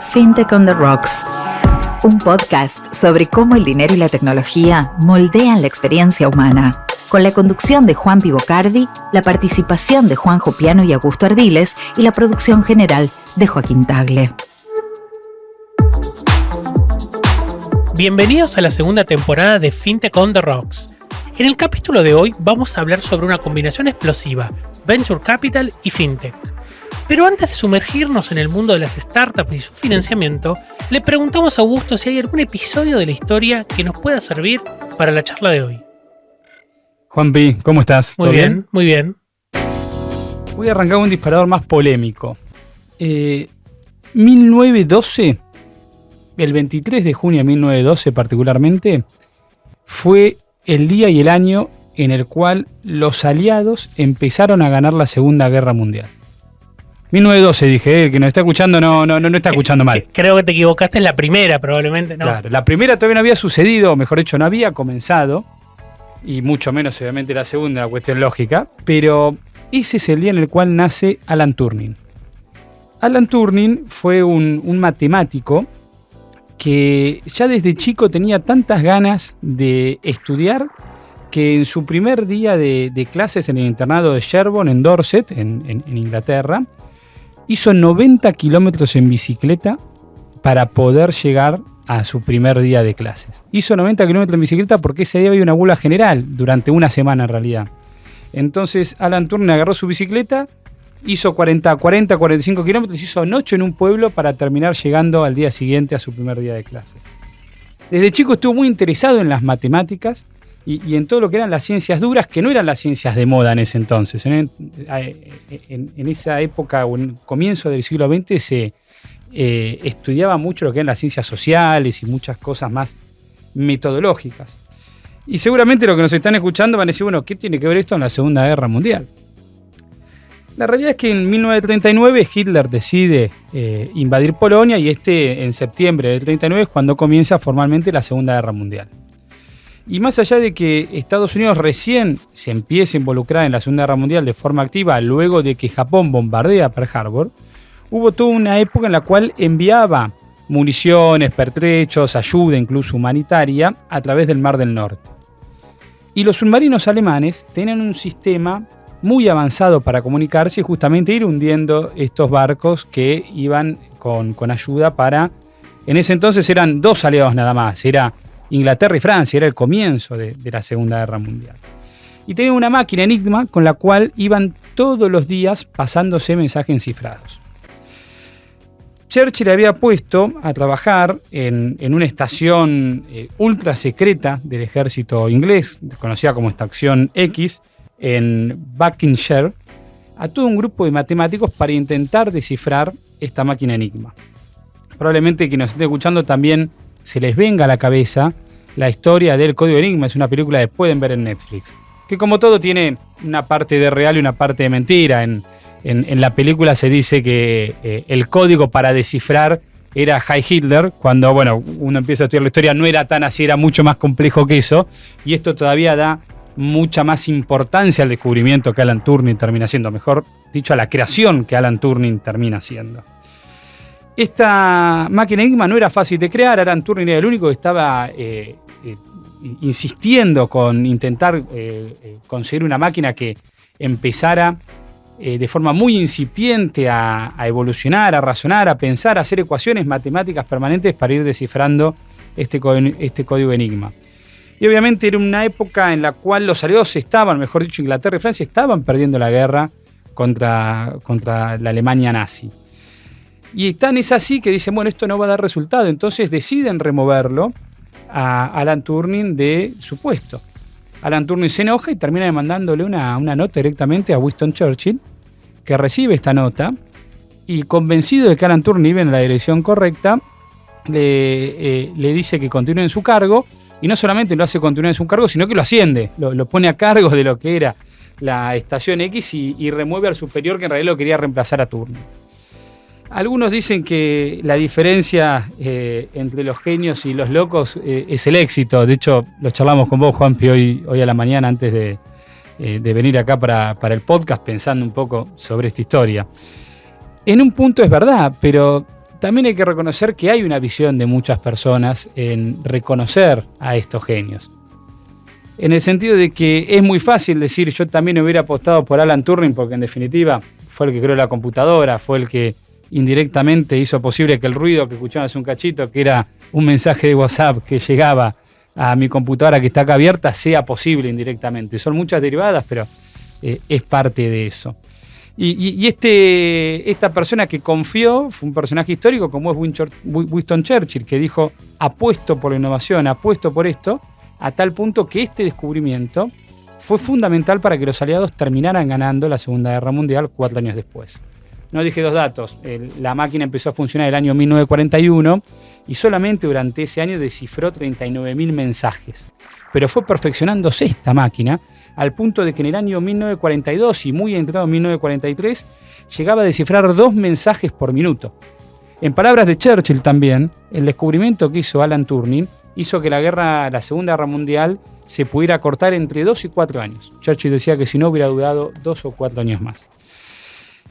FinTech on the Rocks, un podcast sobre cómo el dinero y la tecnología moldean la experiencia humana, con la conducción de Juan Pivocardi, la participación de Juanjo Piano y Augusto Ardiles y la producción general de Joaquín Tagle. Bienvenidos a la segunda temporada de FinTech on the Rocks. En el capítulo de hoy vamos a hablar sobre una combinación explosiva, Venture Capital y FinTech. Pero antes de sumergirnos en el mundo de las startups y su financiamiento, le preguntamos a Augusto si hay algún episodio de la historia que nos pueda servir para la charla de hoy. Juanpi, ¿cómo estás? Muy bien, muy bien. Voy a arrancar un disparador más polémico. 1912, el 23 de junio de 1912 particularmente, fue el día y el año en el cual los aliados empezaron a ganar la Segunda Guerra Mundial. 1912 dije, el que nos está escuchando no está escuchando mal. Creo que te equivocaste en la primera, probablemente, ¿no? Claro, la primera todavía no había sucedido, o mejor dicho, no había comenzado, y mucho menos obviamente la segunda, una cuestión lógica, pero ese es el día en el cual nace Alan Turing. Alan Turing fue un matemático que ya desde chico tenía tantas ganas de estudiar que en su primer día de clases en el internado de Sherborne, en Dorset, en Inglaterra, hizo 90 kilómetros en bicicleta para poder llegar a su primer día de clases. Hizo 90 kilómetros en bicicleta porque ese día había una huelga general, durante una semana en realidad. Entonces Alan Turing agarró su bicicleta, hizo 45 kilómetros, hizo noche en un pueblo para terminar llegando al día siguiente a su primer día de clases. Desde chico estuvo muy interesado en las matemáticas y en todo lo que eran las ciencias duras, que no eran las ciencias de moda en ese entonces. En esa época, o en el comienzo del siglo XX, se estudiaba mucho lo que eran las ciencias sociales y muchas cosas más metodológicas. Y seguramente los que nos están escuchando van a decir, bueno, ¿qué tiene que ver esto en la Segunda Guerra Mundial? La realidad es que en 1939 Hitler decide invadir Polonia y en septiembre del 39 es cuando comienza formalmente la Segunda Guerra Mundial. Y más allá de que Estados Unidos recién se empieza a involucrar en la Segunda Guerra Mundial de forma activa luego de que Japón bombardea Pearl Harbor, hubo toda una época en la cual enviaba municiones, pertrechos, ayuda incluso humanitaria a través del Mar del Norte. Y los submarinos alemanes tenían un sistema muy avanzado para comunicarse y justamente ir hundiendo estos barcos que iban con ayuda para... En ese entonces eran dos aliados nada más, era Inglaterra y Francia, era el comienzo de la Segunda Guerra Mundial. Y tenían una máquina Enigma con la cual iban todos los días pasándose mensajes encifrados. Churchill había puesto a trabajar en una estación ultra secreta del ejército inglés, conocida como Estación X, en Buckinghamshire, a todo un grupo de matemáticos para intentar descifrar esta máquina Enigma. Probablemente quien nos esté escuchando también se les venga a la cabeza la historia del Código Enigma. Es una película que pueden ver en Netflix, que como todo tiene una parte de real y una parte de mentira. En la película se dice que el código para descifrar era Heil Hitler, cuando uno empieza a estudiar la historia no era tan así, era mucho más complejo que eso, y esto todavía da mucha más importancia al descubrimiento que Alan Turing termina haciendo, mejor dicho, a la creación que Alan Turing termina haciendo. Esta máquina Enigma no era fácil de crear. Alan Turing era el único que estaba insistiendo con intentar conseguir una máquina que empezara de forma muy incipiente a evolucionar, a razonar, a pensar, a hacer ecuaciones matemáticas permanentes para ir descifrando este código Enigma. Y obviamente era una época en la cual los aliados mejor dicho, Inglaterra y Francia estaban perdiendo la guerra contra la Alemania nazi. Y tan es así que dicen, esto no va a dar resultado. Entonces deciden removerlo a Alan Turing de su puesto. Alan Turing se enoja y termina demandándole una nota directamente a Winston Churchill, que recibe esta nota y convencido de que Alan Turing iba en la dirección correcta, le dice que continúe en su cargo, y no solamente lo hace continuar en su cargo, sino que lo asciende, lo pone a cargo de lo que era la Estación X y remueve al superior que en realidad lo quería reemplazar a Turing. Algunos dicen que la diferencia entre los genios y los locos es el éxito. De hecho, lo charlamos con vos, Juanpi, hoy a la mañana antes de venir acá para el podcast, pensando un poco sobre esta historia. En un punto es verdad, pero también hay que reconocer que hay una visión de muchas personas en reconocer a estos genios. En el sentido de que es muy fácil decir yo también hubiera apostado por Alan Turing porque en definitiva fue el que creó la computadora, fue el que indirectamente hizo posible que el ruido que escuchamos hace un cachito, que era un mensaje de WhatsApp que llegaba a mi computadora que está acá abierta, sea posible indirectamente. Son muchas derivadas, pero es parte de eso. Y esta persona que confió fue un personaje histórico como es Winston Churchill, que dijo apuesto por la innovación, apuesto por esto, a tal punto que este descubrimiento fue fundamental para que los aliados terminaran ganando la Segunda Guerra Mundial 4 años después. No dije dos datos, la máquina empezó a funcionar en el año 1941 y solamente durante ese año descifró 39.000 mensajes. Pero fue perfeccionándose esta máquina al punto de que en el año 1942 y muy entrado en 1943 llegaba a descifrar 2 mensajes por minuto. En palabras de Churchill también, el descubrimiento que hizo Alan Turing hizo que la Segunda Guerra Mundial se pudiera cortar entre 2 y 4 años. Churchill decía que si no hubiera durado 2 o 4 años más.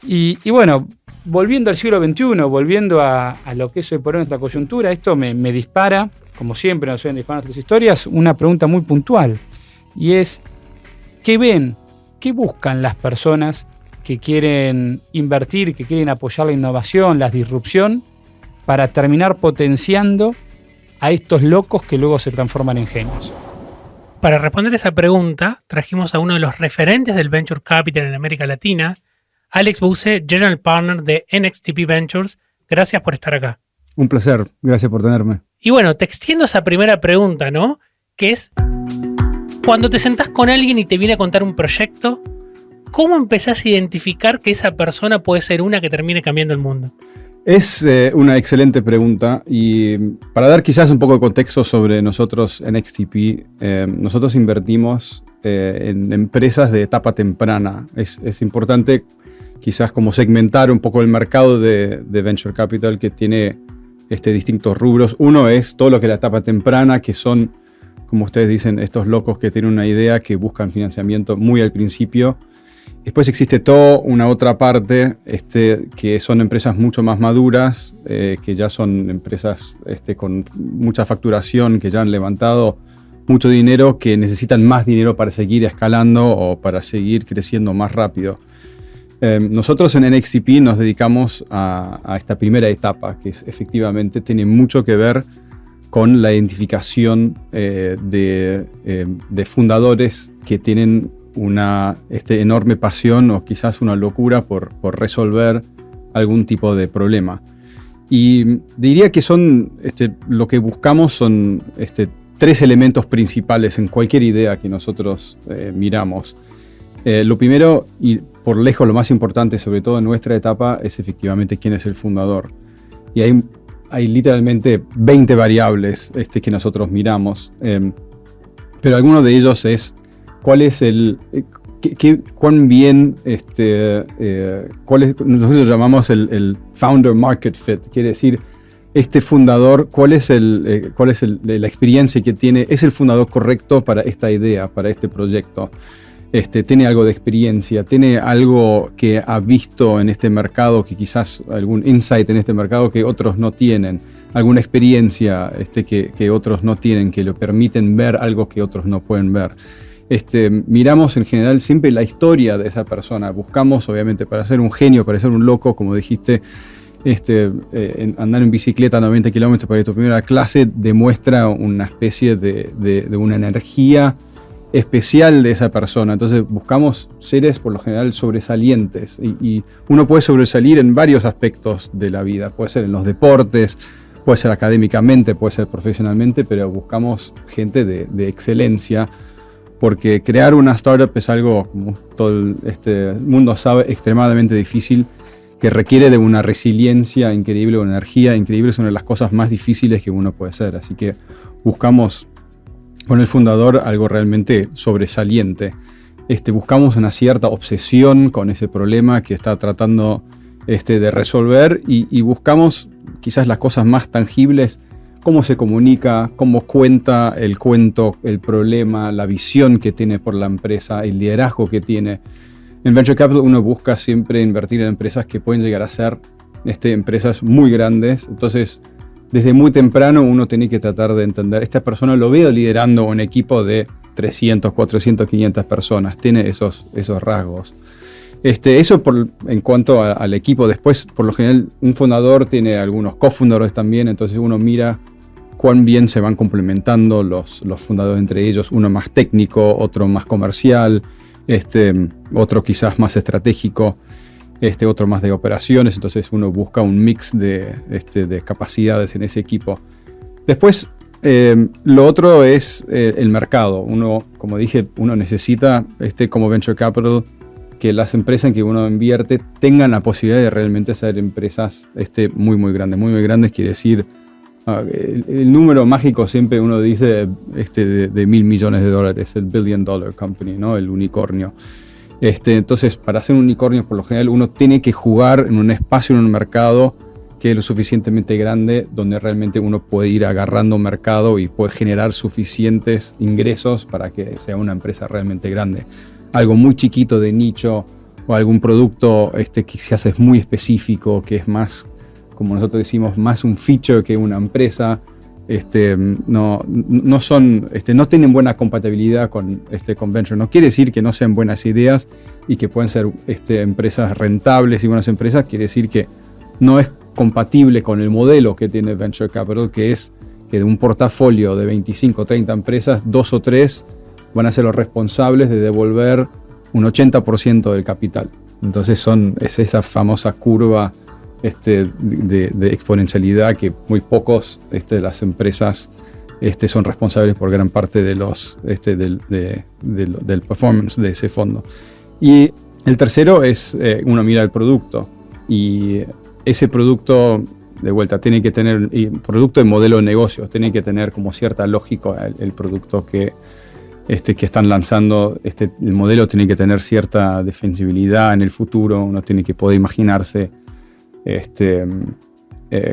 Y bueno, volviendo al siglo XXI, volviendo a lo que es hoy por hoy nuestra coyuntura, esto me dispara, como siempre nos suelen disparar nuestras historias, una pregunta muy puntual. Y es, ¿qué ven? ¿Qué buscan las personas que quieren invertir, que quieren apoyar la innovación, la disrupción, para terminar potenciando a estos locos que luego se transforman en genios? Para responder esa pregunta, trajimos a uno de los referentes del Venture Capital en América Latina, Alex Buse, General Partner de NXTP Ventures. Gracias por estar acá. Un placer, gracias por tenerme. Y bueno, te extiendo esa primera pregunta, ¿no? Que es, cuando te sentás con alguien y te viene a contar un proyecto, ¿cómo empezás a identificar que esa persona puede ser una que termine cambiando el mundo? Es una excelente pregunta y para dar quizás un poco de contexto sobre nosotros en NXTP, nosotros invertimos en empresas de etapa temprana. Es importante quizás como segmentar un poco el mercado de Venture Capital que tiene distintos rubros. Uno es todo lo que es la etapa temprana, que son, como ustedes dicen, estos locos que tienen una idea, que buscan financiamiento muy al principio. Después existe toda una otra parte que son empresas mucho más maduras, que ya son empresas con mucha facturación, que ya han levantado mucho dinero, que necesitan más dinero para seguir escalando o para seguir creciendo más rápido. Nosotros en NXTP nos dedicamos a esta primera etapa, que efectivamente tiene mucho que ver con la identificación de fundadores que tienen una enorme pasión o quizás una locura por resolver algún tipo de problema. Y diría que lo que buscamos son 3 elementos principales en cualquier idea que nosotros miramos. Lo primero, y por lejos lo más importante, sobre todo en nuestra etapa, es efectivamente quién es el fundador. Y hay literalmente 20 variables que nosotros miramos. Pero alguno de ellos es cuál es cuán bien, nosotros llamamos el founder market fit, quiere decir, fundador, cuál es la experiencia que tiene, es el fundador correcto para esta idea, para este proyecto. Tiene algo de experiencia, tiene algo que ha visto en este mercado, que quizás algún insight en este mercado que otros no tienen, alguna experiencia que otros no tienen, que le permiten ver algo que otros no pueden ver. Miramos en general siempre la historia de esa persona. Buscamos, obviamente, para ser un genio, para ser un loco, como dijiste, andar en bicicleta a 90 kilómetros para ir a tu primera clase demuestra una especie de una energía especial de esa persona. Entonces buscamos seres por lo general sobresalientes y uno puede sobresalir en varios aspectos de la vida. Puede ser en los deportes, puede ser académicamente, puede ser profesionalmente, pero buscamos gente de excelencia. Porque crear una startup es algo, como todo este mundo sabe, extremadamente difícil, que requiere de una resiliencia increíble, una energía increíble. Es una de las cosas más difíciles que uno puede hacer. Así que buscamos con el fundador algo realmente sobresaliente. Buscamos una cierta obsesión con ese problema que está tratando de resolver y buscamos quizás las cosas más tangibles. Cómo se comunica, cómo cuenta el cuento, el problema, la visión que tiene por la empresa, el liderazgo que tiene. En Venture Capital uno busca siempre invertir en empresas que pueden llegar a ser empresas muy grandes. Entonces, desde muy temprano uno tiene que tratar de entender, esta persona lo veo liderando un equipo de 300, 400, 500 personas, tiene esos rasgos. Eso en cuanto al equipo. Después, por lo general, un fundador tiene algunos cofundadores también, entonces uno mira cuán bien se van complementando los fundadores entre ellos, uno más técnico, otro más comercial, otro quizás más estratégico, otro más de operaciones, entonces uno busca un mix de capacidades en ese equipo. Después, lo otro es el mercado. Uno, como dije, uno necesita como Venture Capital que las empresas en que uno invierte tengan la posibilidad de realmente ser empresas muy, muy grandes. Muy, muy grandes quiere decir, el número mágico siempre uno dice de $1.000 millones, el $1 billion company, ¿no? El unicornio. Entonces, para ser un unicornio, por lo general, uno tiene que jugar en un espacio, en un mercado que es lo suficientemente grande, donde realmente uno puede ir agarrando mercado y puede generar suficientes ingresos para que sea una empresa realmente grande. Algo muy chiquito de nicho o algún producto que quizás es muy específico, que es más, como nosotros decimos, más un feature que una empresa, no tienen buena compatibilidad con venture. No quiere decir que no sean buenas ideas y que pueden ser empresas rentables y buenas empresas, quiere decir que no es compatible con el modelo que tiene Venture Capital, que es que de un portafolio de 25 o 30 empresas, 2 o 3 van a ser los responsables de devolver un 80% del capital. Entonces es esa famosa curva de exponencialidad que muy pocos de las empresas son responsables por gran parte de del performance de ese fondo. Y el tercero es uno mira el producto, y ese producto de vuelta tiene que tener, y producto de modelo de negocio, tiene que tener como cierta lógica el producto que están lanzando. El modelo tiene que tener cierta defensibilidad en el futuro. Uno tiene que poder imaginarse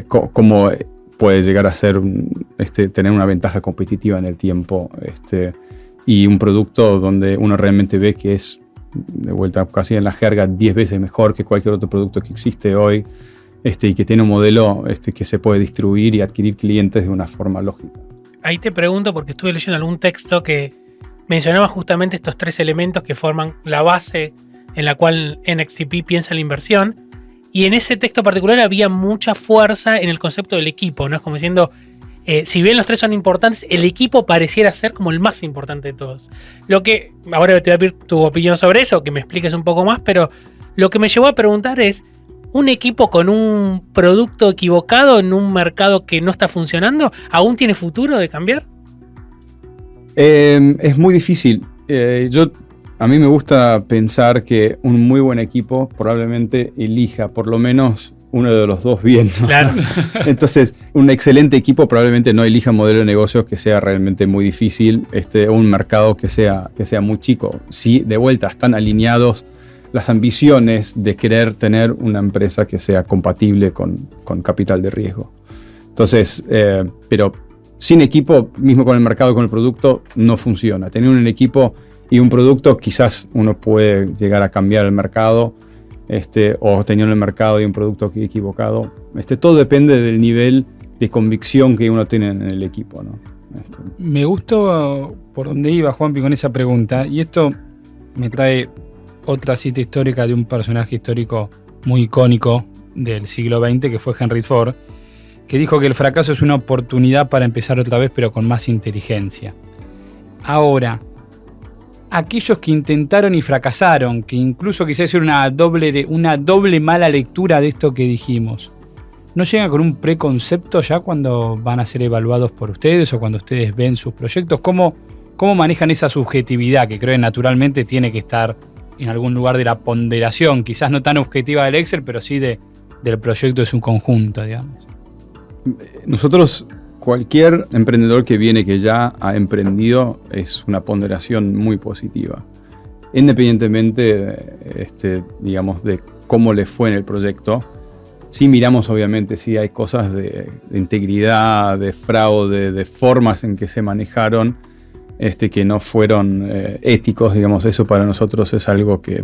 cómo puede llegar a ser tener una ventaja competitiva en el tiempo, y un producto donde uno realmente ve que es, de vuelta casi en la jerga, 10 veces mejor que cualquier otro producto que existe hoy, y que tiene un modelo que se puede distribuir y adquirir clientes de una forma lógica. Ahí te pregunto, porque estuve leyendo algún texto que mencionaba justamente estos 3 elementos que forman la base en la cual NXTP piensa la inversión, y en ese texto particular había mucha fuerza en el concepto del equipo, ¿no? Es como diciendo, si bien los 3 son importantes, el equipo pareciera ser como el más importante de todos. Lo que, ahora te voy a pedir tu opinión sobre eso, que me expliques un poco más, pero lo que me llevó a preguntar es, ¿un equipo con un producto equivocado en un mercado que no está funcionando, aún tiene futuro de cambiar? Es muy difícil. A mí me gusta pensar que un muy buen equipo probablemente elija por lo menos uno de los dos bien, ¿no? Claro. Entonces, un excelente equipo probablemente no elija un modelo de negocios que sea realmente muy difícil, o un mercado que sea muy chico. Sí, de vuelta, están alineados las ambiciones de querer tener una empresa que sea compatible con capital de riesgo. Entonces, pero sin equipo, mismo con el mercado, con el producto, no funciona. Tener un equipo y un producto, quizás uno puede llegar a cambiar el mercado, o tener el mercado y un producto equivocado. Todo depende del nivel de convicción que uno tiene en el equipo, ¿no? Me gustó por donde iba Juanpi con esa pregunta, y esto me trae otra cita histórica de un personaje histórico muy icónico del siglo XX, que fue Henry Ford, que dijo que el fracaso es una oportunidad para empezar otra vez, pero con más inteligencia. Ahora, aquellos que intentaron y fracasaron, que incluso quizás es una doble mala lectura de esto que dijimos, ¿no llegan con un preconcepto ya cuando van a ser evaluados por ustedes o cuando ustedes ven sus proyectos? ¿Cómo manejan esa subjetividad que creo que naturalmente tiene que estar en algún lugar de la ponderación, quizás no tan objetiva del Excel, pero sí del proyecto de su conjunto, digamos? Nosotros, cualquier emprendedor que viene que ya ha emprendido, es una ponderación muy positiva. Independientemente, digamos, de cómo le fue en el proyecto, sí miramos obviamente si hay cosas de integridad, de fraude, de formas en que se manejaron, que no fueron éticos, digamos. Eso para nosotros es algo que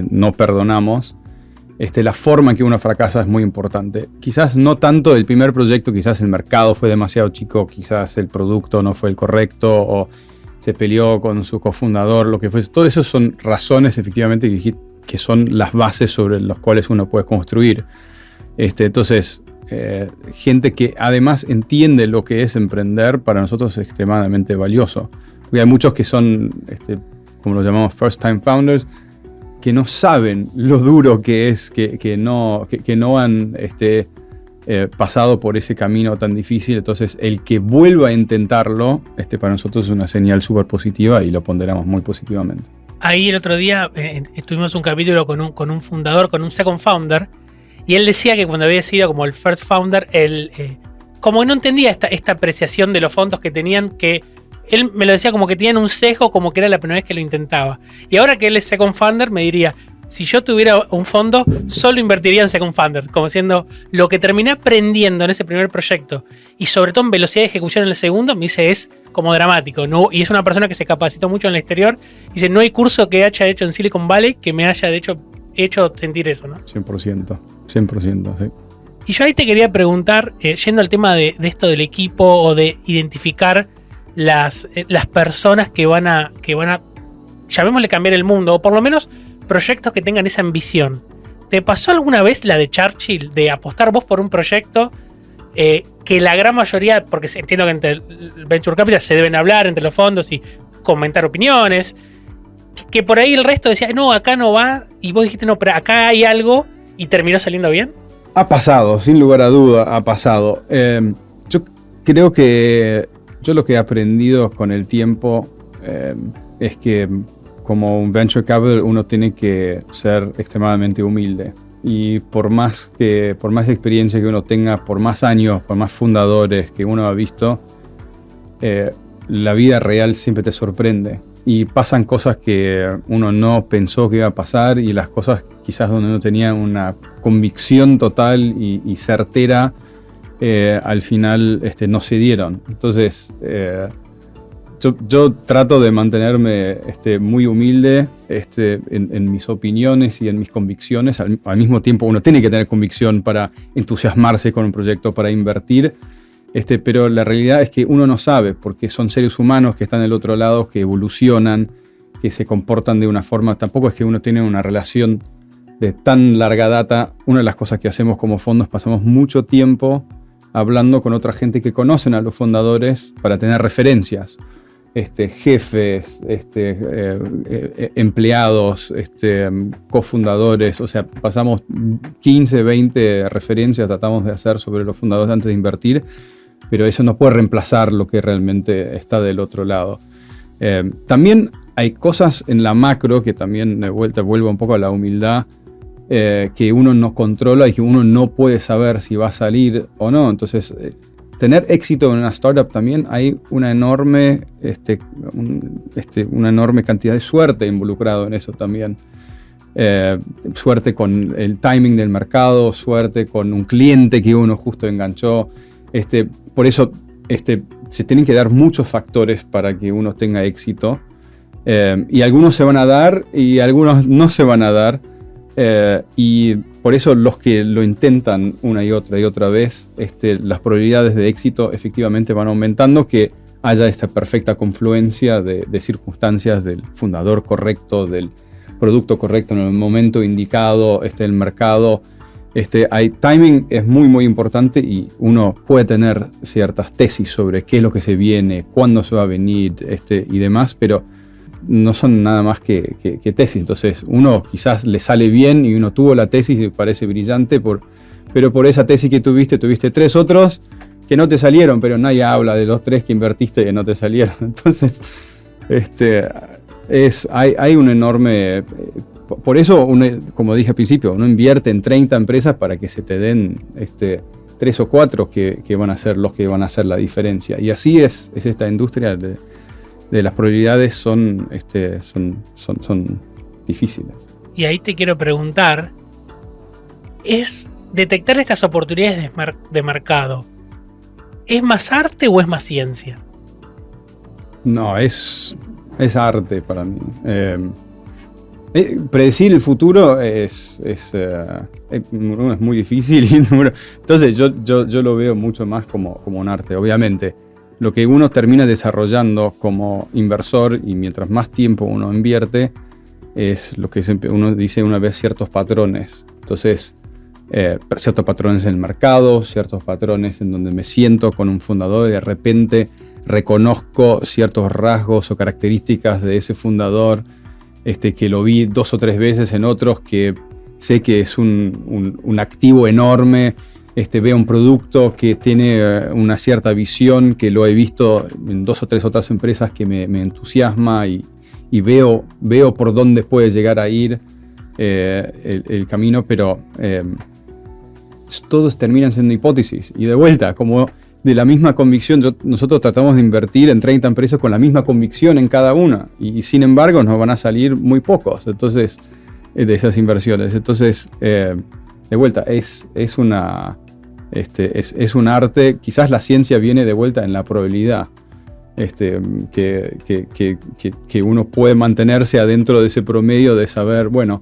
no perdonamos. la forma en que uno fracasa es muy importante. Quizás no tanto el primer proyecto, quizás el mercado fue demasiado chico, quizás el producto no fue el correcto, o se peleó con su cofundador, lo que fuese. Todo eso son razones, efectivamente, que son las bases sobre las cuales uno puede construir. Entonces, gente que además entiende lo que es emprender, para nosotros es extremadamente valioso. Porque hay muchos que son, como lo llamamos, first time founders, que no saben lo duro que es, que no han pasado por ese camino tan difícil. Entonces, el que vuelva a intentarlo, para nosotros es una señal súper positiva y lo ponderamos muy positivamente. Ahí el otro día tuvimos un capítulo con un fundador, con un second founder, y él decía que cuando había sido como el first founder, él como no entendía esta apreciación de los fondos que tenían, que él me lo decía como que tenían un sesgo, como que era la primera vez que lo intentaba. Y ahora que él es second founder, me diría, si yo tuviera un fondo, solo invertiría en second founder, como siendo lo que terminé aprendiendo en ese primer proyecto, y sobre todo en velocidad de ejecución en el segundo, me dice, es como dramático, ¿no? Y es una persona que se capacitó mucho en el exterior. Dice, no hay curso que haya hecho en Silicon Valley que me haya hecho sentir eso, ¿no? 100%, sí. Y yo ahí te quería preguntar, yendo al tema de esto del equipo, o de identificar las personas que van a, llamémosle, cambiar el mundo, o por lo menos proyectos que tengan esa ambición. ¿Te pasó alguna vez la de Churchill, de apostar vos por un proyecto que la gran mayoría, porque entiendo que entre el Venture Capital se deben hablar entre los fondos y comentar opiniones, que por ahí el resto decía, no, acá no va, y vos dijiste, no, pero acá hay algo, y terminó saliendo bien? Ha pasado, sin lugar a duda, ha pasado. Yo creo que yo lo que he aprendido con el tiempo es que como un venture capital uno tiene que ser extremadamente humilde. Y por más experiencia que uno tenga, por más años, por más fundadores que uno ha visto, la vida real siempre te sorprende. Y pasan cosas que uno no pensó que iba a pasar, y las cosas quizás donde uno tenía una convicción total y certera, al final no se dieron. Entonces, yo trato de mantenerme muy humilde en mis opiniones y en mis convicciones. Al mismo tiempo, uno tiene que tener convicción para entusiasmarse con un proyecto, para invertir. Pero la realidad es que uno no sabe, porque son seres humanos que están del otro lado, que evolucionan, que se comportan de una forma. Tampoco es que uno tiene una relación de tan larga data. Una de las cosas que hacemos como fondos, pasamos mucho tiempo hablando con otra gente que conocen a los fundadores para tener referencias. Jefes, empleados, cofundadores, o sea, pasamos 15, 20 referencias, tratamos de hacer sobre los fundadores antes de invertir, pero eso no puede reemplazar lo que realmente está del otro lado. También hay cosas en la macro, que también de vuelta vuelvo un poco a la humildad, que uno no controla y que uno no puede saber si va a salir o no. Entonces, tener éxito en una startup también hay una enorme cantidad de suerte involucrado en eso también. Suerte con el timing del mercado, suerte con un cliente que uno justo enganchó. Por eso se tienen que dar muchos factores para que uno tenga éxito. Y algunos se van a dar y algunos no se van a dar. Y por eso los que lo intentan una y otra vez, las probabilidades de éxito efectivamente van aumentando, que haya esta perfecta confluencia de circunstancias, del fundador correcto, del producto correcto en el momento indicado, el mercado. Timing es muy muy importante, y uno puede tener ciertas tesis sobre qué es lo que se viene, cuándo se va a venir y demás, pero no son nada más que tesis. Entonces uno quizás le sale bien y uno tuvo la tesis y parece brillante, pero por esa tesis que tuviste 3 otros que no te salieron, pero nadie habla de los 3 que invertiste que no te salieron. Entonces hay un enorme... Por eso, como dije al principio, uno invierte en 30 empresas para que se te den 3 o 4 que van a ser los que van a hacer la diferencia. Y así es esta industria de las probabilidades son difíciles. Y ahí te quiero preguntar, ¿es detectar estas oportunidades de mercado, es más arte o es más ciencia? No, es arte para mí. Predecir el futuro es número uno, es muy difícil. Y entonces yo lo veo mucho más como un arte. Obviamente, lo que uno termina desarrollando como inversor, y mientras más tiempo uno invierte, es lo que uno dice una vez, ciertos patrones. Entonces, ciertos patrones en el mercado, ciertos patrones en donde me siento con un fundador y de repente reconozco ciertos rasgos o características de ese fundador, que lo vi 2 o 3 veces en otros, que sé que es un activo enorme. Veo un producto que tiene una cierta visión, que lo he visto en 2 o 3 otras empresas, que me entusiasma y veo por dónde puede llegar a ir el camino, pero todos terminan siendo hipótesis. Y de vuelta, como de la misma convicción, nosotros tratamos de invertir en 30 empresas con la misma convicción en cada una, y sin embargo nos van a salir muy pocos, entonces, de esas inversiones. Entonces, de vuelta, es un arte. Quizás la ciencia viene de vuelta en la probabilidad, que uno puede mantenerse adentro de ese promedio de saber, bueno,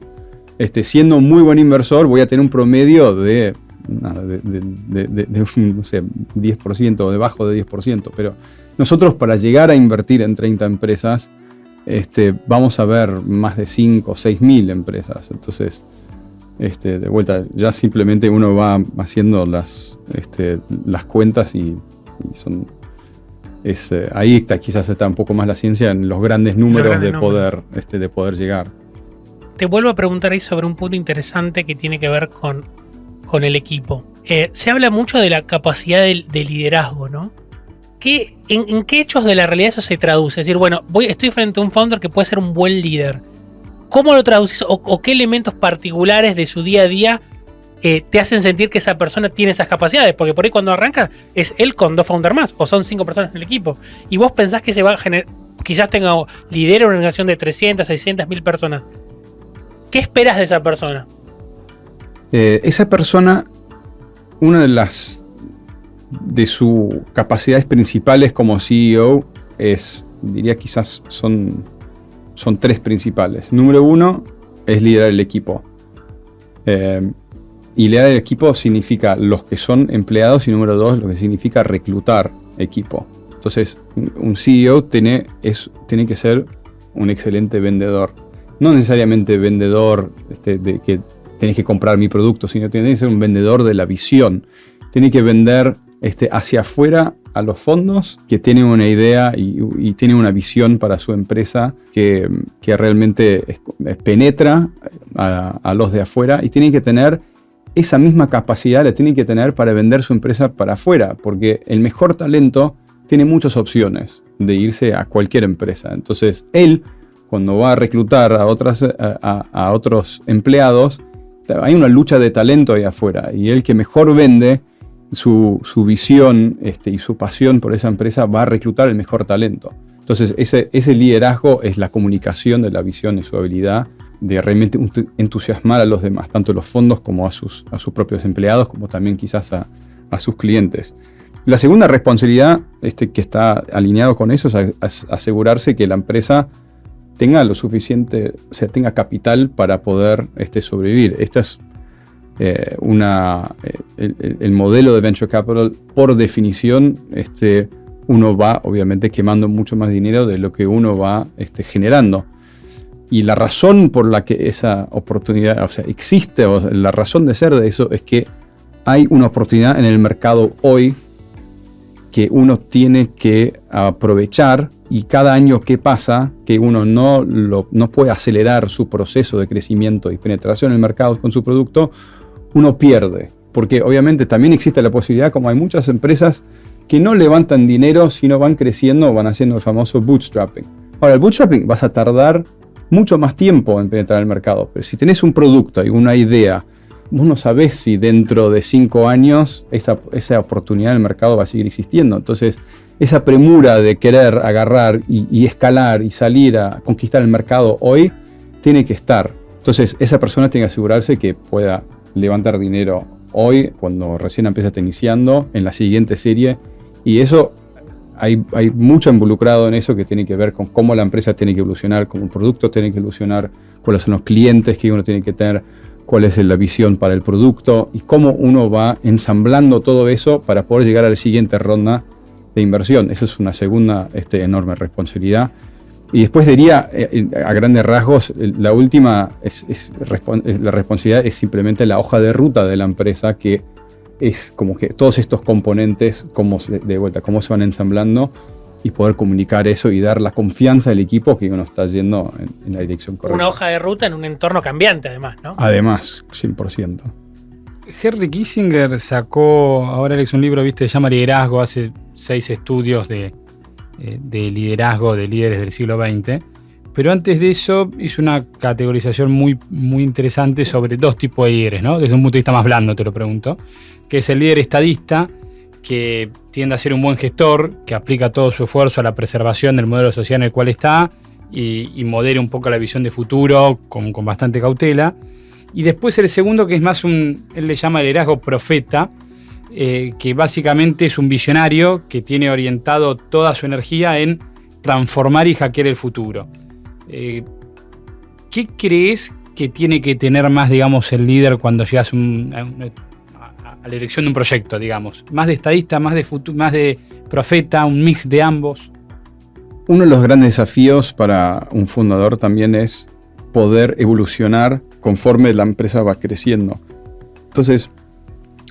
siendo un muy buen inversor voy a tener un promedio de no sé, 10% o debajo de 10%, pero nosotros, para llegar a invertir en 30 empresas, vamos a ver más de 5 o 6 mil empresas. Entonces, de vuelta, ya simplemente uno va haciendo las cuentas y son... ahí quizás está un poco más la ciencia, en los grandes números de poder llegar. Te vuelvo a preguntar ahí sobre un punto interesante que tiene que ver con el equipo. Se habla mucho de la capacidad de liderazgo, ¿no? ¿En qué hechos de la realidad eso se traduce? Es decir, bueno, estoy frente a un founder que puede ser un buen líder. ¿Cómo lo traduces? ¿O qué elementos particulares de su día a día te hacen sentir que esa persona tiene esas capacidades? Porque por ahí cuando arranca es él con 2 founders más, o son 5 personas en el equipo, y vos pensás que se va a generar, quizás lidera una organización de 300, 600, 1000 personas. ¿Qué esperas de esa persona? Esa persona, una de sus capacidades principales como CEO diría quizás son 3 principales. Número 1 es liderar el equipo. Y liderar el equipo significa los que son empleados, y número 2, lo que significa reclutar equipo. Entonces, un CEO tiene que ser un excelente vendedor. No necesariamente vendedor de que tenés que comprar mi producto, sino tiene que ser un vendedor de la visión. Tiene que vender hacia afuera a los fondos que tienen una idea y tienen una visión para su empresa que realmente penetra a los de afuera, y tienen que tener esa misma capacidad, la tienen que tener para vender su empresa para afuera, porque el mejor talento tiene muchas opciones de irse a cualquier empresa. Entonces, él, cuando va a reclutar a otros empleados, hay una lucha de talento ahí afuera, y el que mejor vende su visión y su pasión por esa empresa va a reclutar el mejor talento. Entonces, ese liderazgo es la comunicación de la visión y su habilidad de realmente entusiasmar a los demás, tanto los fondos como a sus propios empleados, como también quizás a sus clientes. La segunda responsabilidad que está alineado con eso es asegurarse que la empresa tenga lo suficiente, o sea, tenga capital para poder sobrevivir. Esta es el modelo de Venture Capital. Por definición, uno va obviamente quemando mucho más dinero de lo que uno va generando. Y la razón por la que esa oportunidad, o sea, existe, o la razón de ser de eso, es que hay una oportunidad en el mercado hoy que uno tiene que aprovechar, y cada año que pasa, que uno no puede acelerar su proceso de crecimiento y penetración en el mercado con su producto, uno pierde. Porque obviamente también existe la posibilidad, como hay muchas empresas que no levantan dinero, sino van creciendo, van haciendo el famoso bootstrapping. Ahora, el bootstrapping vas a tardar mucho más tiempo en penetrar el mercado, pero si tenés un producto y una idea, vos no sabés si dentro de 5 años esa oportunidad en el mercado va a seguir existiendo. Entonces, esa premura de querer agarrar y escalar y salir a conquistar el mercado hoy, tiene que estar. Entonces, esa persona tiene que asegurarse que pueda levantar dinero hoy, cuando recién empieza iniciando, en la siguiente serie. Y eso, hay mucho involucrado en eso, que tiene que ver con cómo la empresa tiene que evolucionar, cómo el producto tiene que evolucionar, cuáles son los clientes que uno tiene que tener, cuál es la visión para el producto y cómo uno va ensamblando todo eso para poder llegar a la siguiente ronda de inversión. Eso es una segunda enorme responsabilidad. Y después diría, a grandes rasgos, la última la responsabilidad es simplemente la hoja de ruta de la empresa, que es como que todos estos componentes, cómo se van ensamblando y poder comunicar eso y dar la confianza al equipo que uno está yendo en la dirección correcta. Una hoja de ruta en un entorno cambiante, además, ¿no? Además, 100%. Henry Kissinger sacó, ahora es un libro, se llama Liderazgo, hace 6 estudios de liderazgo de líderes del siglo XX, pero antes de eso hizo una categorización muy, muy interesante sobre 2 tipos de líderes, ¿no? Desde un punto de vista más blando, te lo pregunto, que es el líder estadista, que tiende a ser un buen gestor, que aplica todo su esfuerzo a la preservación del modelo social en el cual está y modera un poco la visión de futuro con bastante cautela. Y después el segundo, que es más él le llama liderazgo profeta, que básicamente es un visionario que tiene orientado toda su energía en transformar y hackear el futuro. ¿Qué crees que tiene que tener más, digamos, el líder cuando llegas a la dirección de un proyecto, digamos? ¿Más de estadista, más de profeta, un mix de ambos? Uno de los grandes desafíos para un fundador también es poder evolucionar conforme la empresa va creciendo. Entonces,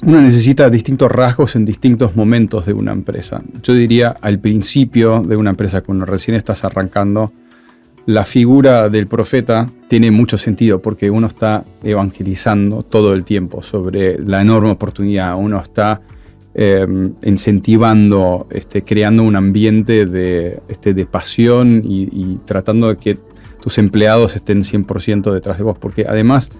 uno necesita distintos rasgos en distintos momentos de una empresa. Yo diría, al principio de una empresa, cuando recién estás arrancando, la figura del profeta tiene mucho sentido porque uno está evangelizando todo el tiempo sobre la enorme oportunidad. Uno está incentivando, creando un ambiente de pasión y tratando de que tus empleados estén 100% detrás de vos. Porque además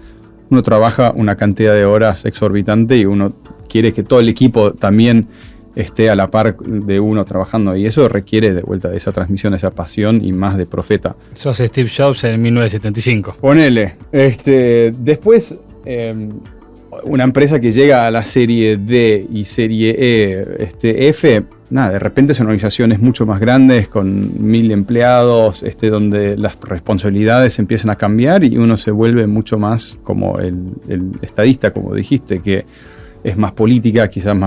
uno trabaja una cantidad de horas exorbitante y uno quiere que todo el equipo también esté a la par de uno trabajando, y eso requiere de vuelta de esa transmisión, esa pasión y más de profeta. Sos Steve Jobs en 1975. Ponele. Después, una empresa que llega a la serie D y serie F, de repente son organizaciones mucho más grandes, con 1000 empleados, donde las responsabilidades empiezan a cambiar y uno se vuelve mucho más como el estadista, como dijiste, que es más política, quizás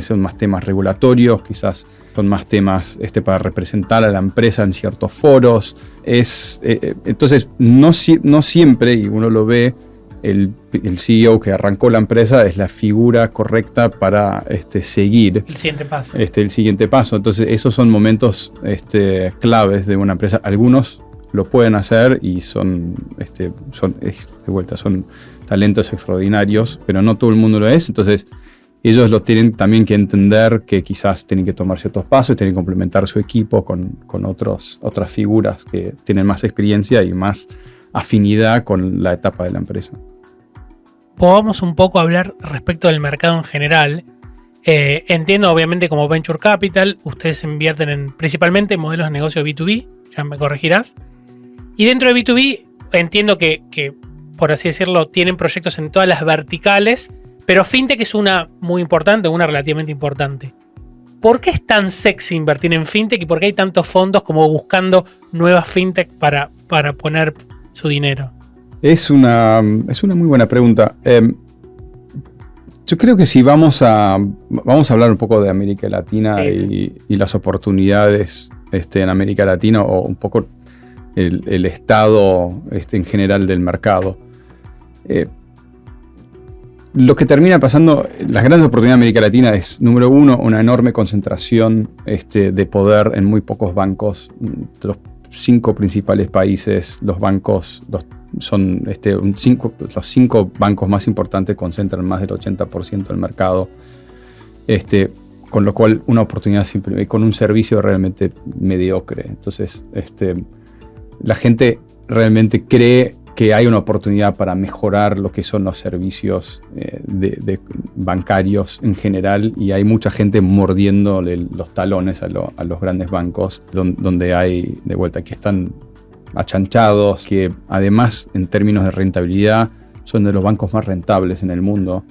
son más temas regulatorios, quizás son más temas para representar a la empresa en ciertos foros. Entonces, no siempre, y uno lo ve, el CEO que arrancó la empresa es la figura correcta para seguir el siguiente paso. El siguiente paso. Entonces, esos son momentos claves de una empresa. Algunos lo pueden hacer y son talentos extraordinarios, pero no todo el mundo lo es. Entonces, ellos lo tienen también que entender, que quizás tienen que tomar ciertos pasos, tienen que complementar su equipo con otras figuras que tienen más experiencia y más afinidad con la etapa de la empresa. Podamos un poco hablar respecto del mercado en general. Entiendo, obviamente, como Venture Capital, ustedes invierten principalmente en modelos de negocio B2B, ya me corregirás. Y dentro de B2B, entiendo que por así decirlo, tienen proyectos en todas las verticales, pero FinTech es una muy importante, una relativamente importante. ¿Por qué es tan sexy invertir en FinTech y por qué hay tantos fondos como buscando nuevas FinTech para poner su dinero? Es una muy buena pregunta. Yo creo que si vamos a hablar un poco de América Latina, sí. y las oportunidades en América Latina, o un poco el estado en general del mercado. Lo que termina pasando, las grandes oportunidades de América Latina es, número uno, una enorme concentración de poder en muy pocos bancos. Los 5 principales países, los bancos son los 5 bancos más importantes concentran más del 80% del mercado, con lo cual una oportunidad simple, con un servicio realmente mediocre. Entonces, la gente realmente cree que hay una oportunidad para mejorar lo que son los servicios de bancarios en general, y hay mucha gente mordiéndole los talones a los grandes bancos, donde hay, de vuelta, que están achanchados, que además en términos de rentabilidad son de los bancos más rentables en el mundo,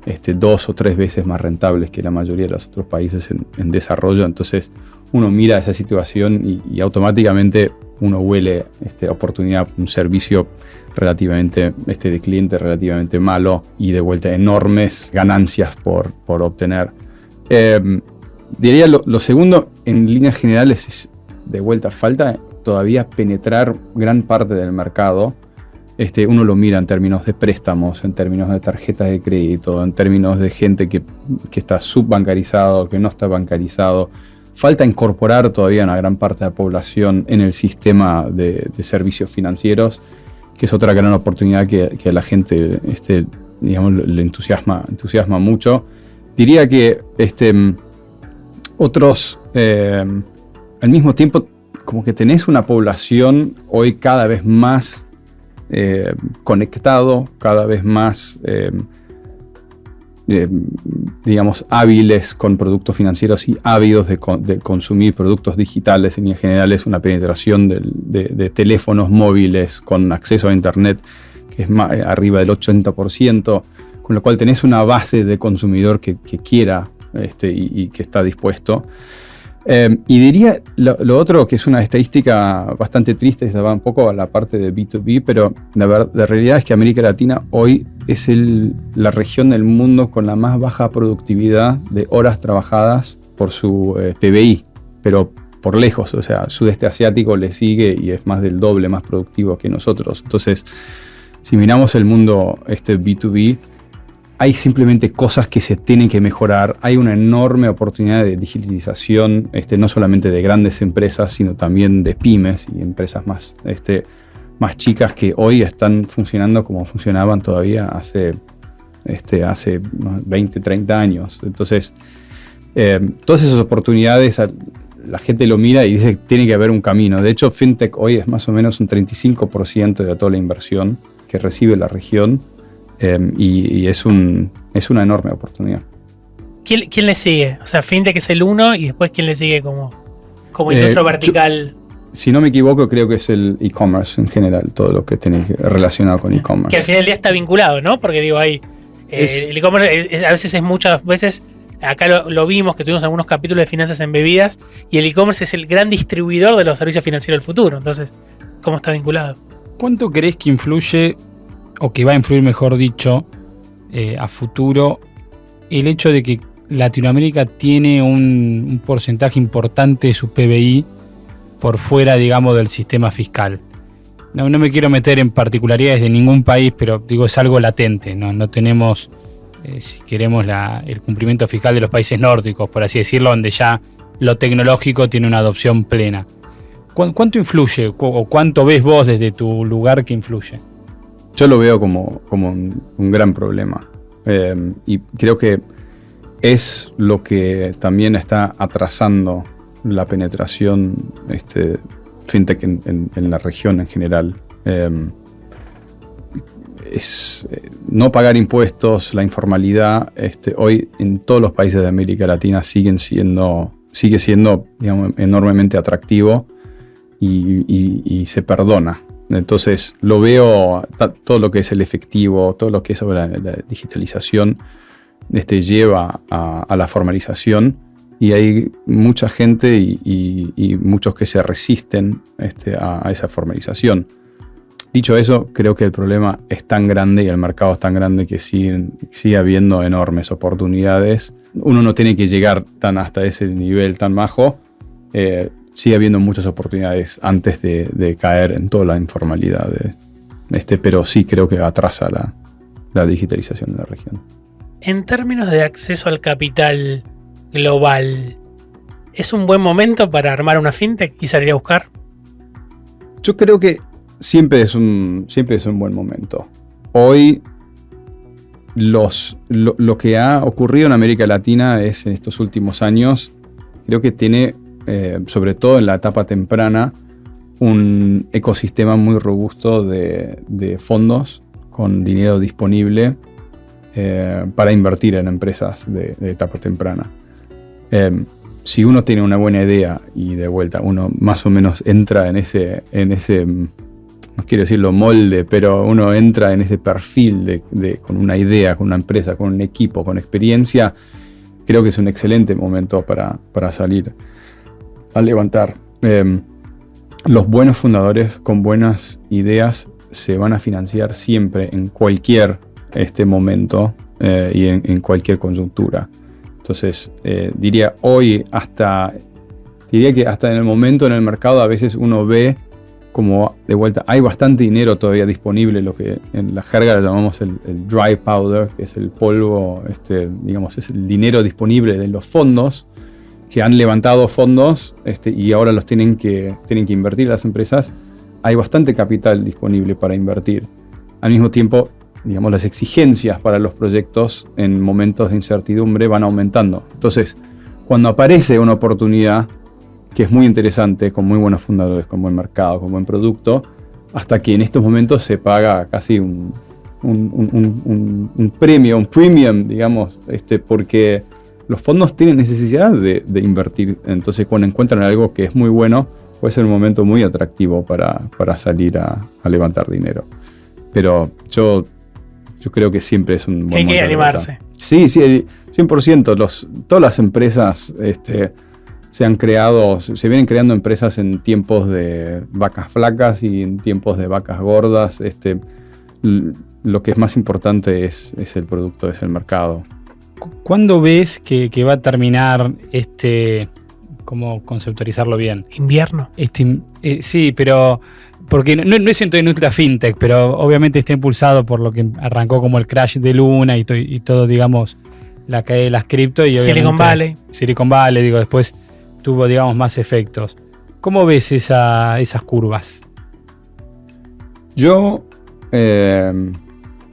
2 o 3 veces más rentables que la mayoría de los otros países en desarrollo. Entonces uno mira esa situación y automáticamente uno huele oportunidad, un servicio relativamente de cliente relativamente malo y de vuelta enormes ganancias por obtener. Diría lo segundo, en líneas generales, es de vuelta, falta todavía penetrar gran parte del mercado. Uno lo mira en términos de préstamos, en términos de tarjetas de crédito, en términos de gente que está subbancarizado, que no está bancarizado. Falta incorporar todavía una gran parte de la población en el sistema de servicios financieros, que es otra gran oportunidad que a la gente digamos, le entusiasma mucho. Diría que al mismo tiempo, como que tenés una población hoy cada vez más conectado, cada vez más digamos, hábiles con productos financieros y ávidos de consumir productos digitales. En general es una penetración de teléfonos móviles con acceso a internet que es arriba del 80%, con lo cual tenés una base de consumidor que quiera y que está dispuesto. Y diría lo otro, que es una estadística bastante triste, se va un poco a la parte de B2B, pero la realidad es que América Latina hoy es la región del mundo con la más baja productividad de horas trabajadas por su PBI, pero por lejos. O sea, Sudeste Asiático le sigue y es más del doble más productivo que nosotros. Entonces, si miramos el mundo B2B, hay simplemente cosas que se tienen que mejorar. Hay una enorme oportunidad de digitalización, no solamente de grandes empresas, sino también de pymes y empresas más chicas que hoy están funcionando como funcionaban todavía hace 20, 30 años. Entonces, todas esas oportunidades, la gente lo mira y dice que tiene que haber un camino. De hecho, FinTech hoy es más o menos un 35% de toda la inversión que recibe la región. Y es una enorme oportunidad. ¿Quién le sigue? O sea, FinTech es el uno y después ¿quién le sigue como industria vertical? Si no me equivoco, creo que es el e-commerce en general, todo lo que tiene relacionado con e-commerce. Que al final del día está vinculado, ¿no? Porque digo, el e-commerce a veces es muchas veces, acá lo vimos, que tuvimos algunos capítulos de finanzas embebidas, y el e-commerce es el gran distribuidor de los servicios financieros del futuro. Entonces, ¿cómo está vinculado? ¿Cuánto crees que influye, o que va a influir, mejor dicho, a futuro, el hecho de que Latinoamérica tiene un porcentaje importante de su PBI por fuera, digamos, del sistema fiscal? No me quiero meter en particularidades de ningún país, pero digo, es algo latente. No tenemos, si queremos, el cumplimiento fiscal de los países nórdicos, por así decirlo, donde ya lo tecnológico tiene una adopción plena. ¿Cuánto influye, o cuánto ves vos desde tu lugar que influye? Yo lo veo como un gran problema. Y creo que es lo que también está atrasando la penetración FinTech en la región en general. Es no pagar impuestos, la informalidad. Hoy en todos los países de América Latina sigue siendo, digamos, enormemente atractivo y se perdona. Entonces lo veo, todo lo que es el efectivo, todo lo que es sobre la digitalización, lleva a la formalización, y hay mucha gente y muchos que se resisten a esa formalización. Dicho eso, creo que el problema es tan grande y el mercado es tan grande que sigue habiendo enormes oportunidades. Uno no tiene que llegar hasta ese nivel tan bajo. Sigue habiendo muchas oportunidades antes de caer en toda la informalidad. Pero sí creo que atrasa la digitalización de la región. En términos de acceso al capital global, ¿es un buen momento para armar una fintech y salir a buscar? Yo creo que siempre es un buen momento. Hoy lo que ha ocurrido en América Latina es, en estos últimos años, creo que tiene, sobre todo en la etapa temprana, un ecosistema muy robusto de fondos con dinero disponible para invertir en empresas de etapa temprana. Si uno tiene una buena idea y de vuelta uno más o menos entra en ese no quiero decirlo molde, pero uno entra en ese perfil con una idea, con una empresa, con un equipo, con experiencia, creo que es un excelente momento para salir a levantar. los buenos fundadores con buenas ideas se van a financiar siempre en cualquier momento y en cualquier coyuntura. Entonces, diría que hasta en el momento en el mercado a veces uno ve como de vuelta hay bastante dinero todavía disponible, lo que en la jerga le llamamos el dry powder, que es el polvo, digamos, es el dinero disponible de los fondos que han levantado fondos y ahora los tienen que invertir las empresas. Hay bastante capital disponible para invertir. Al mismo tiempo, digamos, las exigencias para los proyectos en momentos de incertidumbre van aumentando. Entonces, cuando aparece una oportunidad que es muy interesante, con muy buenos fundadores, con buen mercado, con buen producto, hasta que en estos momentos se paga casi un premio, un premium, digamos, porque los fondos tienen necesidad de invertir. Entonces, cuando encuentran algo que es muy bueno, puede ser un momento muy atractivo para salir a levantar dinero. Pero yo creo que siempre es un buen momento. Hay que animarse. Sí, 100%. Todas las empresas se vienen creando empresas en tiempos de vacas flacas y en tiempos de vacas gordas. Lo que es más importante es el producto, es el mercado. ¿Cuándo ves que va a terminar cómo conceptualizarlo bien? Invierno. Sí, pero porque no siento inútil a FinTech, pero obviamente está impulsado por lo que arrancó como el crash de Luna y todo, digamos, la caída de las cripto y Silicon Valley, digo, después tuvo, digamos, más efectos. ¿Cómo ves esas curvas? Yo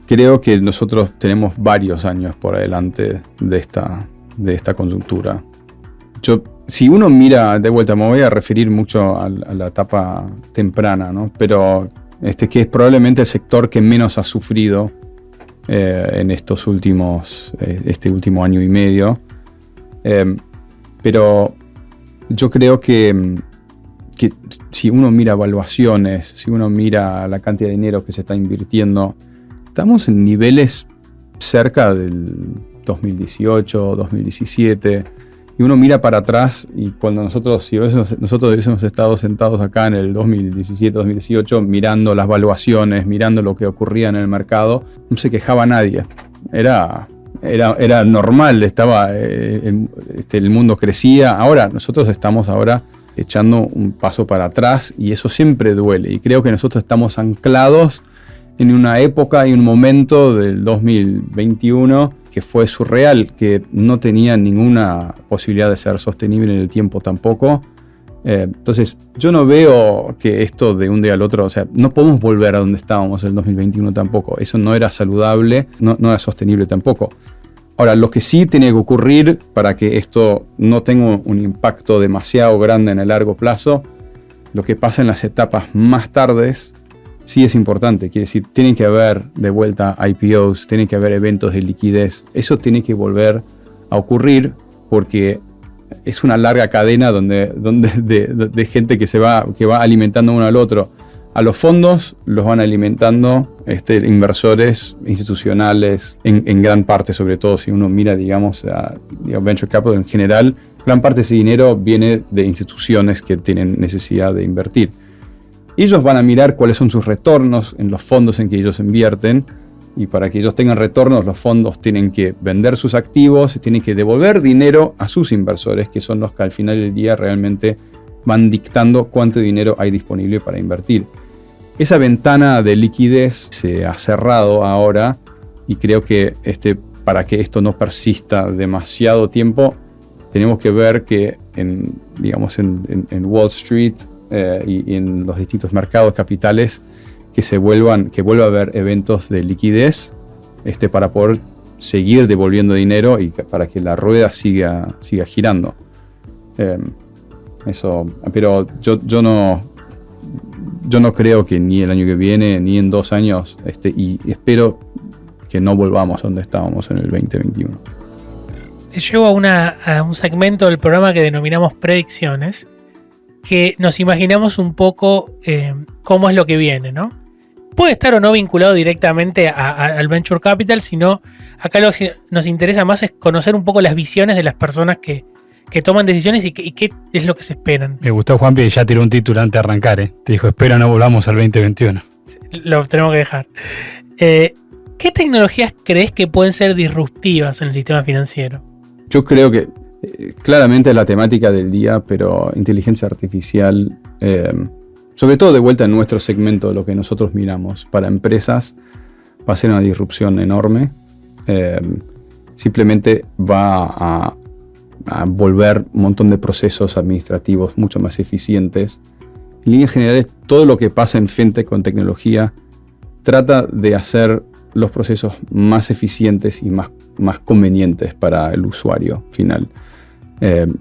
creo que nosotros tenemos varios años por delante de esta coyuntura. Si uno mira, de vuelta, me voy a referir mucho a la etapa temprana, ¿no? Pero que es probablemente el sector que menos ha sufrido en estos este último año y medio. Pero yo creo que si uno mira evaluaciones, si uno mira la cantidad de dinero que se está invirtiendo, estamos en niveles cerca del 2018, 2017, y uno mira para atrás y cuando nosotros hubiésemos estado sentados acá en el 2017, 2018, mirando las evaluaciones, mirando lo que ocurría en el mercado, no se quejaba nadie. Era normal, el mundo crecía. Ahora, nosotros estamos echando un paso para atrás y eso siempre duele. Y creo que nosotros estamos anclados en una época y un momento del 2021 que fue surreal, que no tenía ninguna posibilidad de ser sostenible en el tiempo tampoco. Entonces, yo no veo que esto de un día al otro, o sea, no podemos volver a donde estábamos en el 2021 tampoco. Eso no era saludable, no era sostenible tampoco. Ahora, lo que sí tiene que ocurrir para que esto no tenga un impacto demasiado grande en el largo plazo, lo que pasa en las etapas más tardes, sí es importante. Quiere decir, tienen que haber de vuelta IPOs, tienen que haber eventos de liquidez. Eso tiene que volver a ocurrir porque es una larga cadena de gente que va alimentando uno al otro. A los fondos los van alimentando inversores institucionales en gran parte, sobre todo si uno mira, digamos, venture capital en general. Gran parte de ese dinero viene de instituciones que tienen necesidad de invertir. Ellos van a mirar cuáles son sus retornos en los fondos en que ellos invierten y para que ellos tengan retornos los fondos tienen que vender sus activos y tienen que devolver dinero a sus inversores, que son los que al final del día realmente van dictando cuánto dinero hay disponible para invertir. Esa ventana de liquidez se ha cerrado ahora y creo que para que esto no persista demasiado tiempo tenemos que ver que en Wall Street y en los distintos mercados capitales que vuelva a haber eventos de liquidez para poder seguir devolviendo dinero y para que la rueda siga girando. Pero yo no creo que ni el año que viene ni en 2 años y espero que no volvamos a donde estábamos en el 2021. Te llevo a un segmento del programa que denominamos predicciones, que nos imaginamos un poco cómo es lo que viene, ¿no? Puede estar o no vinculado directamente al Venture Capital, sino acá lo que nos interesa más es conocer un poco las visiones de las personas que que toman decisiones y qué es lo que se esperan. Me gustó, Juanpi, ya tiró un título antes de arrancar. Te dijo, espero no volvamos al 2021. Lo tenemos que dejar. ¿Qué tecnologías crees que pueden ser disruptivas en el sistema financiero? Yo creo que claramente es la temática del día, pero inteligencia artificial, sobre todo de vuelta en nuestro segmento, lo que nosotros miramos, para empresas va a ser una disrupción enorme. Simplemente va a volver un montón de procesos administrativos mucho más eficientes. En líneas generales, todo lo que pasa en fintech con tecnología trata de hacer los procesos más eficientes y más convenientes para el usuario final.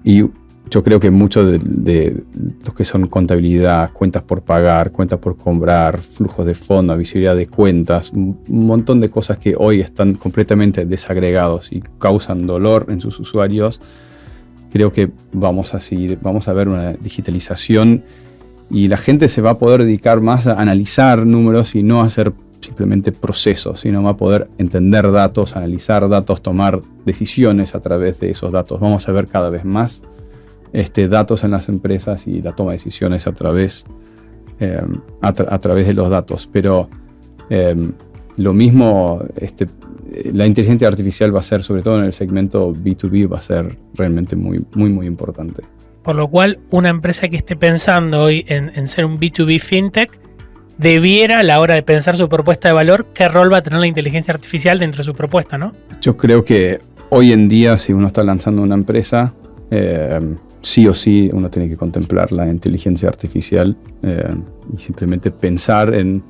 Y yo creo que mucho de lo que son contabilidad, cuentas por pagar, cuentas por cobrar, flujos de fondo, visibilidad de cuentas, un montón de cosas que hoy están completamente desagregados y causan dolor en sus usuarios. Creo que vamos a ver una digitalización y la gente se va a poder dedicar más a analizar números y no a hacer simplemente procesos, sino va a poder entender datos, analizar datos, tomar decisiones a través de esos datos. Vamos a ver cada vez más datos en las empresas y la toma de decisiones a través de los datos. Pero lo mismo, la inteligencia artificial va a ser, sobre todo en el segmento B2B, va a ser realmente muy, muy, muy importante. Por lo cual, una empresa que esté pensando hoy en ser un B2B fintech debiera, a la hora de pensar su propuesta de valor, qué rol va a tener la inteligencia artificial dentro de su propuesta, ¿no? Yo creo que hoy en día, si uno está lanzando una empresa, sí o sí uno tiene que contemplar la inteligencia artificial y simplemente pensar en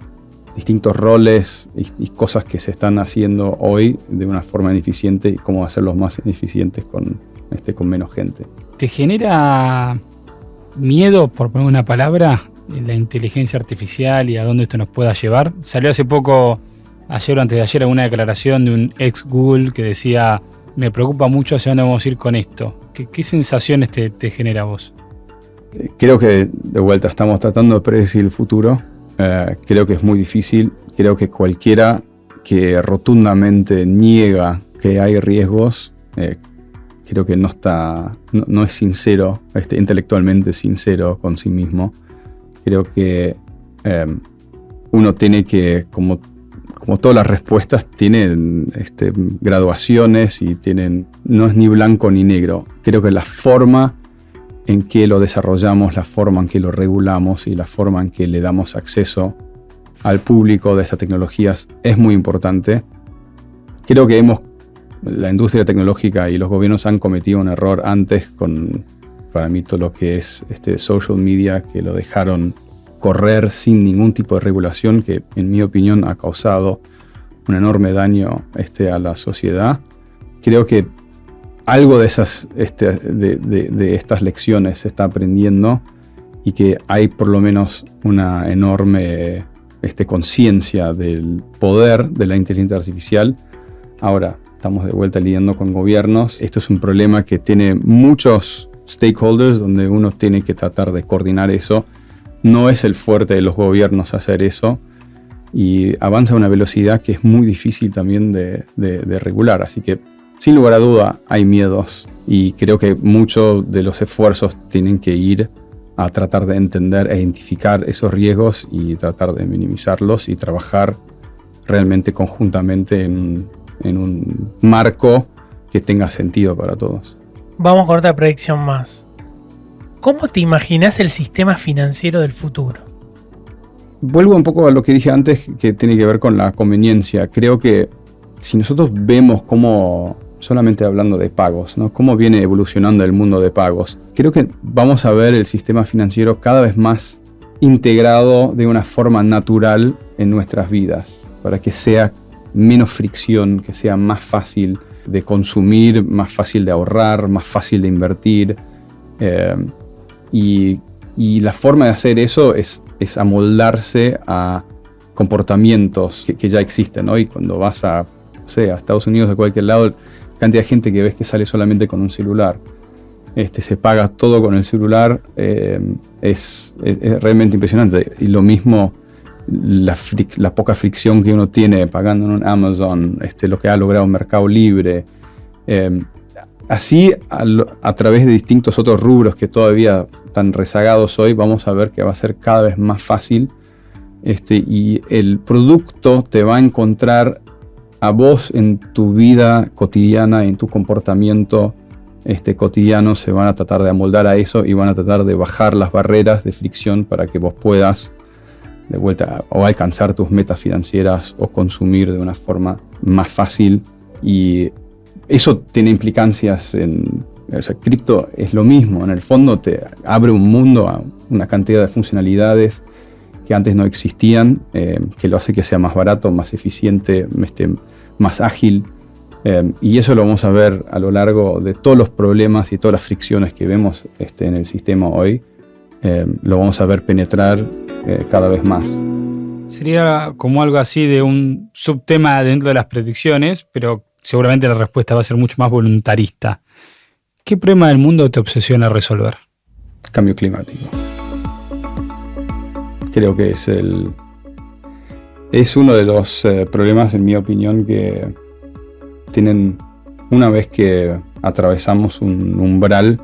distintos roles y cosas que se están haciendo hoy de una forma ineficiente y cómo hacerlos más eficientes con menos gente. ¿Te genera miedo, por poner una palabra, la inteligencia artificial y a dónde esto nos pueda llevar? Salió hace poco, ayer o antes de ayer, una declaración de un ex Google que decía: me preocupa mucho hacia dónde vamos a ir con esto. ¿Qué sensaciones te genera a vos? Creo que de vuelta estamos tratando de predecir el futuro. Creo que es muy difícil. Creo que cualquiera que rotundamente niega que hay riesgos, creo que no es sincero, intelectualmente sincero con sí mismo. Creo que uno tiene que, como todas las respuestas, tienen graduaciones y no es ni blanco ni negro. Creo que la forma en que lo desarrollamos, la forma en que lo regulamos y la forma en que le damos acceso al público de estas tecnologías es muy importante. Creo que la industria tecnológica y los gobiernos han cometido un error antes para mí, todo lo que es social media, que lo dejaron correr sin ningún tipo de regulación, que en mi opinión ha causado un enorme daño a la sociedad. Creo que algo de estas lecciones se está aprendiendo y que hay por lo menos una enorme conciencia del poder de la inteligencia artificial. Ahora estamos de vuelta lidiando con gobiernos. Esto es un problema que tiene muchos stakeholders, donde uno tiene que tratar de coordinar eso. No es el fuerte de los gobiernos hacer eso y avanza a una velocidad que es muy difícil también de regular. Así que, sin lugar a duda, hay miedos y creo que muchos de los esfuerzos tienen que ir a tratar de entender e identificar esos riesgos y tratar de minimizarlos y trabajar realmente conjuntamente en un marco que tenga sentido para todos. Vamos con otra predicción más. ¿Cómo te imaginas el sistema financiero del futuro? Vuelvo un poco a lo que dije antes, que tiene que ver con la conveniencia. Creo que si nosotros vemos cómo, solamente hablando de pagos, ¿no?, cómo viene evolucionando el mundo de pagos, creo que vamos a ver el sistema financiero cada vez más integrado de una forma natural en nuestras vidas, para que sea menos fricción, que sea más fácil de consumir, más fácil de ahorrar, más fácil de invertir. Y la forma de hacer eso es amoldarse a comportamientos que ya existen hoy. Cuando vas a Estados Unidos, a cualquier lado, la cantidad de gente que ves que sale solamente con un celular, se paga todo con el celular, es realmente impresionante. Y lo mismo, la poca fricción que uno tiene pagando en un Amazon, lo que ha logrado Mercado Libre. así, a través de distintos otros rubros que todavía están rezagados hoy, vamos a ver que va a ser cada vez más fácil. Y el producto te va a encontrar a vos en tu vida cotidiana, en tu comportamiento cotidiano. Se van a tratar de amoldar a eso y van a tratar de bajar las barreras de fricción para que vos puedas de vuelta o alcanzar tus metas financieras o consumir de una forma más fácil. Y eso tiene implicancias cripto es lo mismo. En el fondo te abre un mundo a una cantidad de funcionalidades que antes no existían, que lo hace que sea más barato, más eficiente, más ágil. Y eso lo vamos a ver a lo largo de todos los problemas y todas las fricciones que vemos en el sistema hoy. Lo vamos a ver penetrar cada vez más. Sería como algo así de un subtema dentro de las predicciones, pero seguramente la respuesta va a ser mucho más voluntarista. ¿Qué problema del mundo te obsesiona resolver? Cambio climático. Creo que es uno de los problemas, en mi opinión, que tienen, una vez que atravesamos un umbral,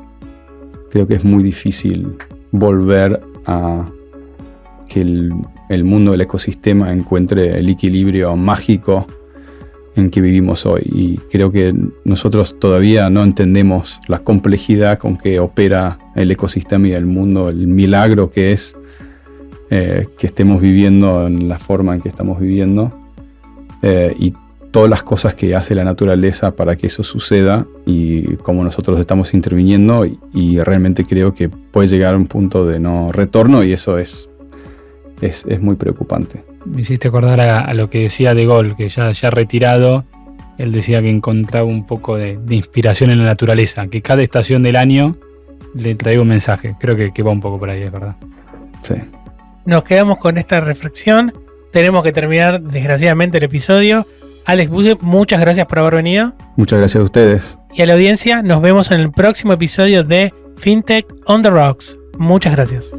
creo que es muy difícil volver a que el mundo del ecosistema encuentre el equilibrio mágico en que vivimos hoy. Y creo que nosotros todavía no entendemos la complejidad con que opera el ecosistema y el mundo, el milagro que es que estemos viviendo en la forma en que estamos viviendo, y todas las cosas que hace la naturaleza para que eso suceda y cómo nosotros estamos interviniendo, y realmente creo que puede llegar a un punto de no retorno, y eso es muy preocupante. Me hiciste acordar a lo que decía De Gaulle, que ya retirado, él decía que encontraba un poco de inspiración en la naturaleza, que cada estación del año le traiga un mensaje. Creo que va un poco por ahí, es verdad. Sí. Nos quedamos con esta reflexión. Tenemos que terminar, desgraciadamente, el episodio. Alex Busse, muchas gracias por haber venido. Muchas gracias a ustedes. Y a la audiencia, nos vemos en el próximo episodio de FinTech on the Rocks. Muchas gracias.